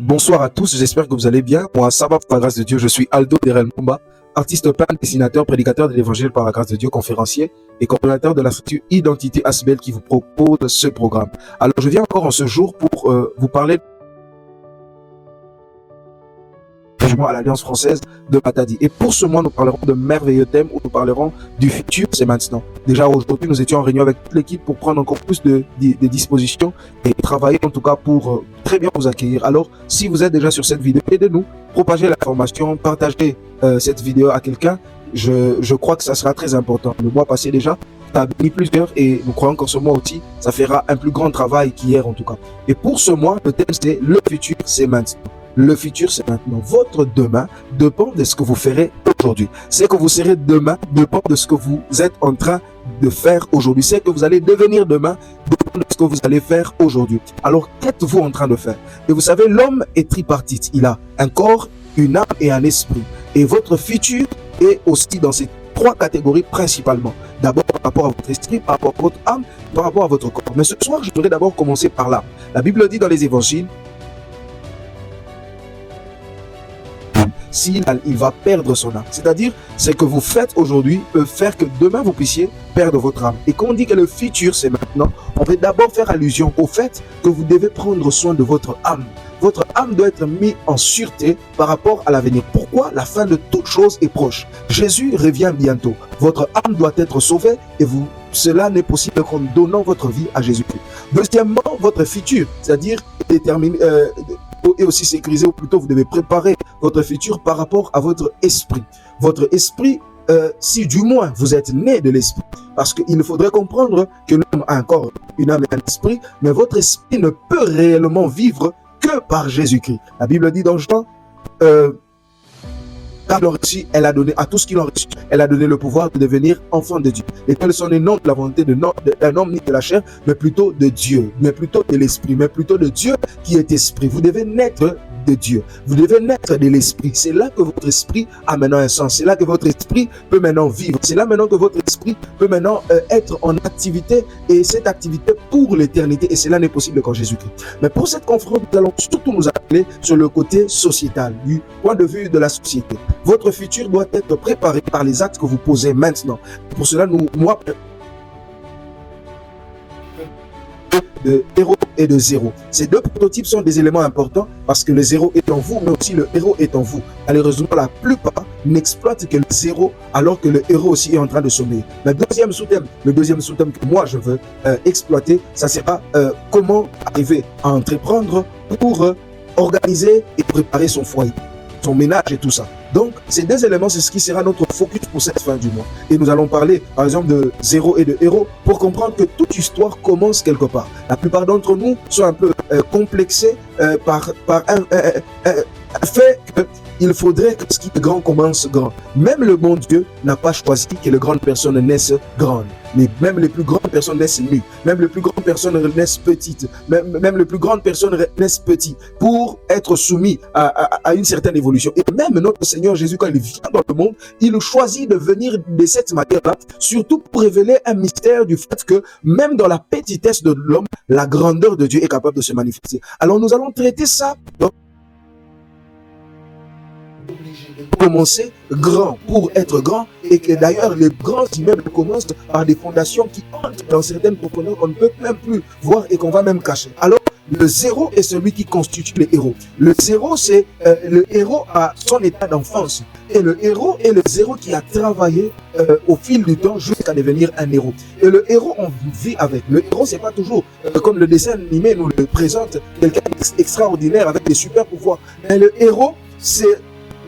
Bonsoir à tous, j'espère que vous allez bien. Moi, ça va par la grâce de Dieu. Je suis Aldo Derel Mumba, artiste peintre, dessinateur, prédicateur de l'évangile par la grâce de Dieu, conférencier et coordonnateur de la structure Identité Asbel qui vous propose ce programme. Alors, je viens encore en ce jour pour vous parler à l'Alliance française de Matadi. Et pour ce mois, nous parlerons de merveilleux thèmes où nous parlerons du futur, c'est maintenant. Déjà aujourd'hui, nous étions en réunion avec toute l'équipe pour prendre encore plus de dispositions et travailler en tout cas pour très bien vous accueillir. Alors, si vous êtes déjà sur cette vidéo, aidez-nous, propagez l'information, partagez cette vidéo à quelqu'un. Je crois que ça sera très important. Le mois passé déjà, ça a béni plusieurs et nous croyons qu'en ce mois aussi, ça fera un plus grand travail qu'hier en tout cas. Et pour ce mois, le thème c'est le futur, c'est maintenant. Le futur, c'est maintenant. Votre demain dépend de ce que vous ferez aujourd'hui. Ce que vous serez demain dépend de ce que vous êtes en train de faire aujourd'hui. Ce que vous allez devenir demain dépend de ce que vous allez faire aujourd'hui. Alors, qu'êtes-vous en train de faire? Et vous savez, l'homme est tripartite. Il a un corps, une âme et un esprit. Et votre futur est aussi dans ces trois catégories principalement. D'abord par rapport à votre esprit, par rapport à votre âme, par rapport à votre corps. Mais ce soir, je voudrais d'abord commencer par l'âme. La Bible dit dans les évangiles, s'il va perdre son âme. C'est-à-dire, ce que vous faites aujourd'hui peut faire que demain vous puissiez perdre votre âme. Et quand on dit que le futur c'est maintenant, on peut d'abord faire allusion au fait que vous devez prendre soin de votre âme. Votre âme doit être mise en sûreté par rapport à l'avenir. Pourquoi? La fin de toute chose est proche. Jésus revient bientôt. Votre âme doit être sauvée et cela n'est possible qu'en donnant votre vie à Jésus-Christ. Deuxièmement, votre futur, c'est-à-dire déterminer et aussi sécuriser, ou plutôt vous devez préparer votre futur par rapport à votre esprit. Votre esprit, si du moins vous êtes né de l'esprit, parce qu'il faudrait comprendre que l'homme a encore une âme et un esprit, mais votre esprit ne peut réellement vivre que par Jésus-Christ. La Bible dit dans Jean, car reçu, elle a donné à tous qui l'ont reçu, elle a donné le pouvoir de devenir enfant de Dieu. Et tels sont les noms de la volonté d'un homme ni de la chair, mais plutôt de Dieu, mais plutôt de l'esprit, mais plutôt de Dieu qui est esprit. Vous devez naître de Dieu. Vous devez naître de l'esprit. C'est là que votre esprit a maintenant un sens. C'est là que votre esprit peut maintenant vivre. C'est là maintenant que votre esprit peut maintenant être en activité et cette activité pour l'éternité. Et cela n'est possible qu'en Jésus-Christ. Mais pour cette conférence, nous allons surtout nous appeler sur le côté sociétal, du point de vue de la société. Votre futur doit être préparé par les actes que vous posez maintenant. Pour cela, moi, de héros et de zéro. Ces deux prototypes sont des éléments importants parce que le zéro est en vous, mais aussi le héros est en vous. Malheureusement, la plupart n'exploitent que le zéro alors que le héros aussi est en train de sommeiller. Le deuxième sous-thème que moi je veux exploiter, ça sera comment arriver à entreprendre pour organiser et préparer son foyer, son ménage et tout ça. Donc, ces deux éléments, c'est ce qui sera notre focus pour cette fin du mois. Et nous allons parler, par exemple, de zéro et de héros pour comprendre que toute histoire commence quelque part. La plupart d'entre nous sont un peu complexés par un fait qu'il faudrait que ce qui est grand commence grand. Même le bon Dieu n'a pas choisi que les grandes personnes naissent grandes. Mais même les plus grandes personnes naissent nues. Même les plus grandes personnes naissent petites. Même les plus grandes personnes naissent petites pour être soumis à une certaine évolution. Et même notre Seigneur Jésus, quand il vient dans le monde, il choisit de venir de cette manière-là, surtout pour révéler un mystère du fait que même dans la petitesse de l'homme, la grandeur de Dieu est capable de se manifester. Alors nous allons traiter ça commencer grand pour être grand et que d'ailleurs les grands immeubles commencent par des fondations qui entrent dans certaines profondeurs qu'on ne peut même plus voir et qu'on va même cacher. Alors le zéro est celui qui constitue le héros. Le zéro, c'est le héros à son état d'enfance. Et le héros est le zéro qui a travaillé au fil du temps jusqu'à devenir un héros. Et le héros, on vit avec. Le héros, c'est pas toujours comme le dessin animé nous le présente, quelqu'un d'extraordinaire avec des super pouvoirs. Mais le héros, c'est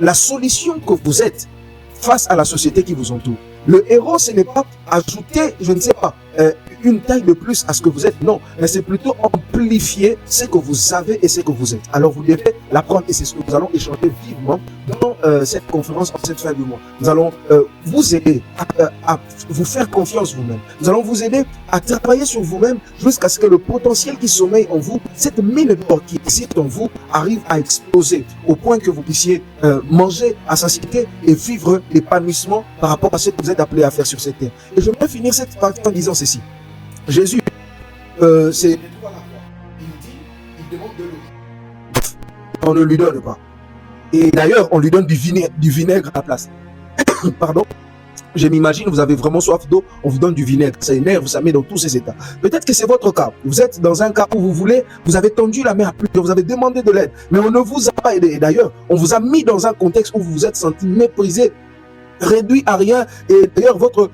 la solution que vous êtes face à la société qui vous entoure. Le héros, ce n'est pas ajouter, je ne sais pas, une taille de plus à ce que vous êtes. Non, mais c'est plutôt amplifier ce que vous avez et ce que vous êtes. Alors vous devez l'apprendre et c'est ce que nous allons échanger vivement dans cette conférence en cette fin du mois. Nous allons vous aider à vous faire confiance vous-même. Nous allons vous aider à travailler sur vous-même jusqu'à ce que le potentiel qui sommeille en vous, cette mine d'or qui existe en vous, arrive à exploser au point que vous puissiez manger à satiété et vivre l'épanouissement par rapport à ce que vous êtes appelé à faire sur cette terre. Et je vais finir cette partie en disant ceci. Jésus, c'est il demande de l'eau. on ne lui donne pas. Et d'ailleurs, on lui donne du vinaigre à la place. Pardon. Je m'imagine, vous avez vraiment soif d'eau, on vous donne du vinaigre, ça énerve, ça met dans tous ces états. Peut-être que c'est votre cas. Vous êtes dans un cas où vous avez tendu la main à plusieurs, vous avez demandé de l'aide, mais on ne vous a pas aidé. D'ailleurs, on vous a mis dans un contexte où vous vous êtes senti méprisé, réduit à rien, et d'ailleurs votre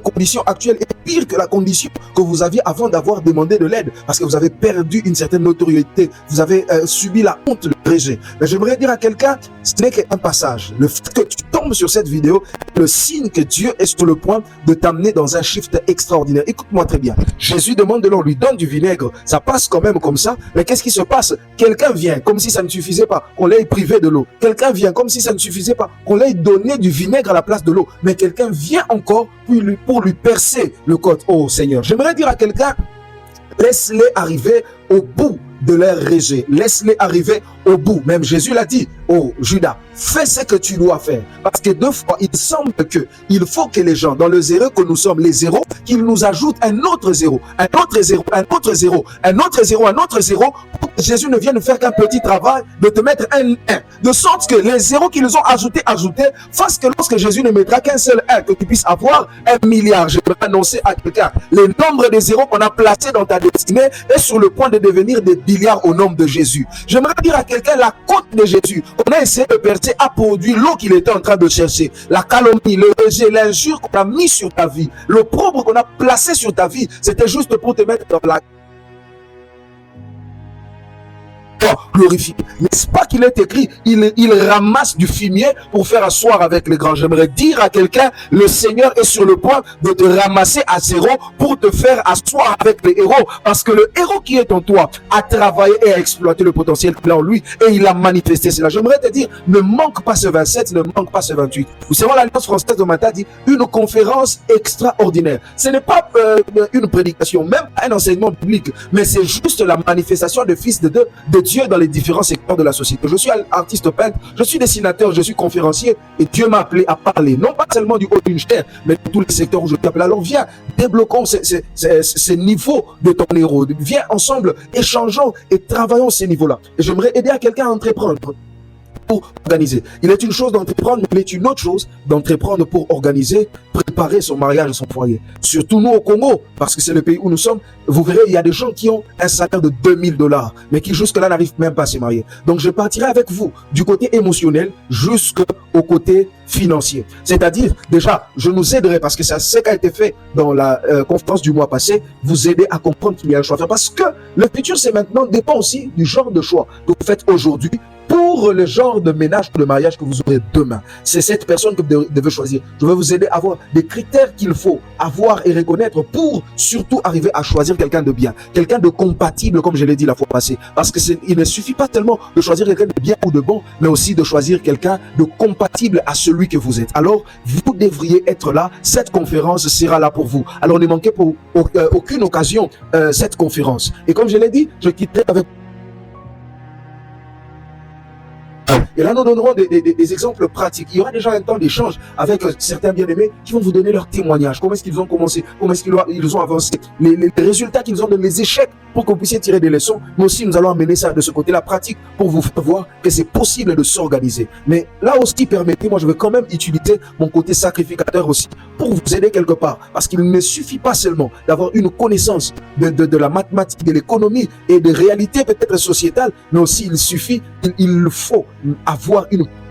condition actuelle est pire que la condition que vous aviez avant d'avoir demandé de l'aide, parce que vous avez perdu une certaine notoriété, vous avez subi la honte, le rejet. Mais j'aimerais dire à quelqu'un, ce n'est qu'un passage. Le fait que tu tombes sur cette vidéo est le signe que Dieu est sur le point de t'amener dans un shift extraordinaire. Écoute-moi très bien. Jésus demande de l'eau, on lui donne du vinaigre, ça passe quand même comme ça, mais qu'est-ce qui se passe? Quelqu'un vient, comme si ça ne suffisait pas, qu'on l'ait privé de l'eau. Quelqu'un vient, comme si ça ne suffisait pas, qu'on l'ait donné du vinaigre à la place de l'eau. Mais quelqu'un vient encore pour lui percer le côte. Oh Seigneur, j'aimerais dire à quelqu'un, laisse-les arriver au bout de leur rejet. Laisse-les arriver au bout. Même Jésus l'a dit, oh Judas, fais ce que tu dois faire. Parce que deux fois, il semble que il faut que les gens, dans le zéro que nous sommes, les zéros, qu'ils nous ajoutent un autre zéro, un autre zéro, un autre zéro, un autre zéro, un autre zéro, pour que Jésus ne vienne faire qu'un petit travail de te mettre un 1. De sorte que les zéros qu'ils ont ajoutés, fassent que lorsque Jésus ne mettra qu'un seul 1, que tu puisses avoir 1 milliard. Je vais annoncer à quelqu'un, le nombre des zéros qu'on a placés dans ta destinée est sur le point de devenir des milliards au nom de Jésus. J'aimerais dire à quelqu'un, la côte de Jésus, on a essayé de percer, a produit l'eau qu'il était en train de chercher. La calomnie, le rejet, l'injure qu'on a mis sur ta vie, l'opprobre qu'on a placé sur ta vie, c'était juste pour te mettre dans la glorifié. N'est-ce pas qu'il est écrit, il ramasse du fumier pour faire asseoir avec les grands. J'aimerais dire à quelqu'un, le Seigneur est sur le point de te ramasser à zéro pour te faire asseoir avec les héros, parce que le héros qui est en toi a travaillé et a exploité le potentiel qu'il a en lui et il a manifesté cela. J'aimerais te dire, ne manque pas ce 27, ne manque pas ce 28. Vous savez, l'Alliance française de Mata dit une conférence extraordinaire. Ce n'est pas une prédication, même un enseignement biblique, mais c'est juste la manifestation de fils de Dieu dans les différents secteurs de la société. Je suis artiste peintre, je suis dessinateur, je suis conférencier et Dieu m'a appelé à parler, non pas seulement du haut d'une chair, mais de tous les secteurs où je t'appelle. Alors viens, débloquons ces niveaux de ton héros. Viens ensemble, échangeons et travaillons ces niveaux-là. Et j'aimerais aider à quelqu'un à entreprendre pour organiser. Il est une chose d'entreprendre, mais il est une autre chose d'entreprendre pour organiser, préparer son mariage et son foyer. Surtout nous au Congo, parce que c'est le pays où nous sommes, vous verrez, il y a des gens qui ont un salaire de 2000 $, mais qui jusque-là n'arrivent même pas à se marier. Donc je partirai avec vous du côté émotionnel jusqu'au côté financier. C'est-à-dire, déjà, je nous aiderai, parce que c'est ce qui a été fait dans la conférence du mois passé, vous aider à comprendre qu'il y a un choix à faire. Parce que le futur, c'est maintenant, dépend aussi du genre de choix que vous faites aujourd'hui pour le genre de ménage ou de mariage que vous aurez demain. C'est cette personne que vous devez choisir. Je vais vous aider à avoir des critères qu'il faut avoir et reconnaître pour surtout arriver à choisir quelqu'un de bien, quelqu'un de compatible, comme je l'ai dit la fois passée. Parce que il ne suffit pas tellement de choisir quelqu'un de bien ou de bon, mais aussi de choisir quelqu'un de compatible à celui que vous êtes. Alors, vous devriez être là. Cette conférence sera là pour vous. Alors, ne manquez pour aucune occasion cette conférence. Et comme je l'ai dit, je quitterai avec... Et là, nous donnerons des exemples pratiques. Il y aura déjà un temps d'échange avec certains bien-aimés qui vont vous donner leur témoignage. Comment est-ce qu'ils ont commencé? Comment est-ce qu'ils ont avancé? Les résultats qu'ils ont donné, les échecs, pour que vous puissiez tirer des leçons. Mais aussi, nous allons amener ça de ce côté-là pratique pour vous faire voir que c'est possible de s'organiser. Mais là aussi, permettez-moi, je vais quand même utiliser mon côté sacrificateur aussi pour vous aider quelque part. Parce qu'il ne suffit pas seulement d'avoir une connaissance de la mathématique, de l'économie et de réalité peut-être sociétale, mais aussi il faut avoir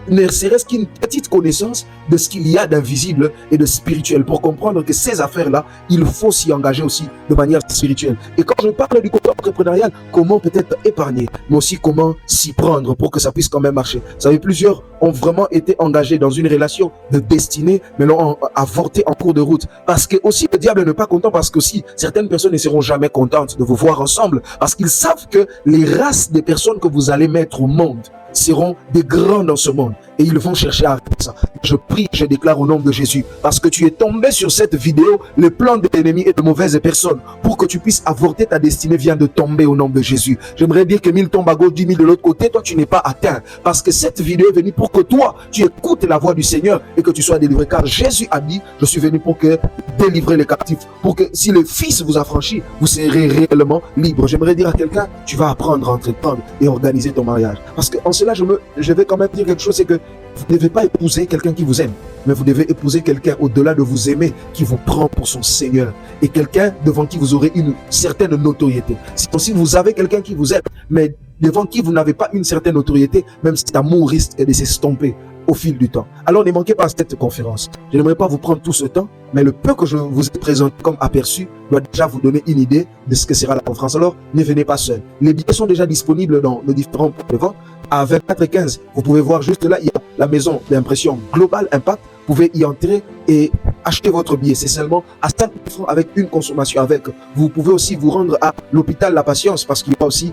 ne serait-ce qu'une petite connaissance de ce qu'il y a d'invisible et de spirituel pour comprendre que ces affaires-là, il faut s'y engager aussi de manière spirituelle. Et quand je parle du côté entrepreneurial, comment peut-être épargner, mais aussi comment s'y prendre pour que ça puisse quand même marcher. Vous savez, plusieurs ont vraiment été engagés dans une relation de destinée, mais l'ont avorté en cours de route. Parce que aussi le diable n'est pas content, parce que aussi certaines personnes ne seront jamais contentes de vous voir ensemble, parce qu'ils savent que les races des personnes que vous allez mettre au monde seront des grands dans ce monde et ils vont chercher à arrêter ça. Je prie, je déclare au nom de Jésus, parce que tu es tombé sur cette vidéo, le plan de l'ennemi et de mauvaises personnes pour que tu puisses avorter ta destinée vient de tomber au nom de Jésus. J'aimerais dire que 1000 tombent à gauche, 10 000 de l'autre côté, toi tu n'es pas atteint, parce que cette vidéo est venue pour alors que toi, tu écoutes la voix du Seigneur et que tu sois délivré. Car Jésus a dit, je suis venu pour que délivrer les captifs, pour que si le Fils vous affranchit, vous serez réellement libre. J'aimerais dire à quelqu'un, tu vas apprendre à entreprendre et organiser ton mariage. Parce qu'en cela, je vais quand même dire quelque chose, c'est que vous ne devez pas épouser quelqu'un qui vous aime, mais vous devez épouser quelqu'un au-delà de vous aimer, qui vous prend pour son Seigneur, et quelqu'un devant qui vous aurez une certaine notoriété. Si vous avez quelqu'un qui vous aime, mais devant qui vous n'avez pas une certaine notoriété, même cet amour risque de s'estomper au fil du temps. Alors ne manquez pas cette conférence. Je n'aimerais pas vous prendre tout ce temps, mais le peu que je vous ai présenté comme aperçu doit déjà vous donner une idée de ce que sera la conférence. Alors ne venez pas seul. Les billets sont déjà disponibles dans les différents points de vente. À 24,15, vous pouvez voir juste là, il y a la maison d'impression Global Impact. Vous pouvez y entrer et acheter votre billet. C'est seulement à 5 francs avec une consommation avec. Vous pouvez aussi vous rendre à l'hôpital La Patience parce qu'il y a aussi,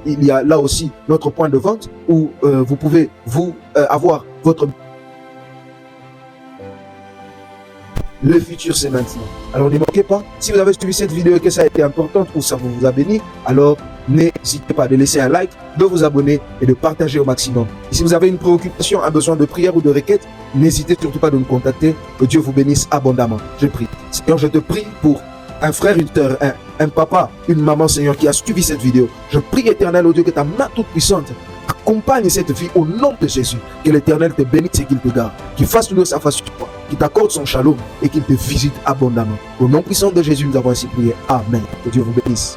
il y a là aussi notre point de vente où vous pouvez avoir votre... Le futur, c'est maintenant. Alors ne manquez pas, si vous avez suivi cette vidéo et que ça a été important ou ça vous a béni, alors n'hésitez pas de laisser un like, de vous abonner et de partager au maximum. Et si vous avez une préoccupation, un besoin de prière ou de requête, n'hésitez surtout pas de nous contacter. Que Dieu vous bénisse abondamment. Je prie. Seigneur, je te prie pour un frère, une sœur, un papa, une maman, Seigneur, qui a suivi cette vidéo. Je prie, Éternel, au Dieu, que ta main toute puissante accompagne cette fille au nom de Jésus. Que l'Éternel te bénisse et qu'il te garde. Qu'il fasse toujours sa face sur toi. Qu'il t'accorde son shalom et qu'il te visite abondamment. Au nom puissant de Jésus, nous avons ainsi prié. Amen. Que Dieu vous bénisse.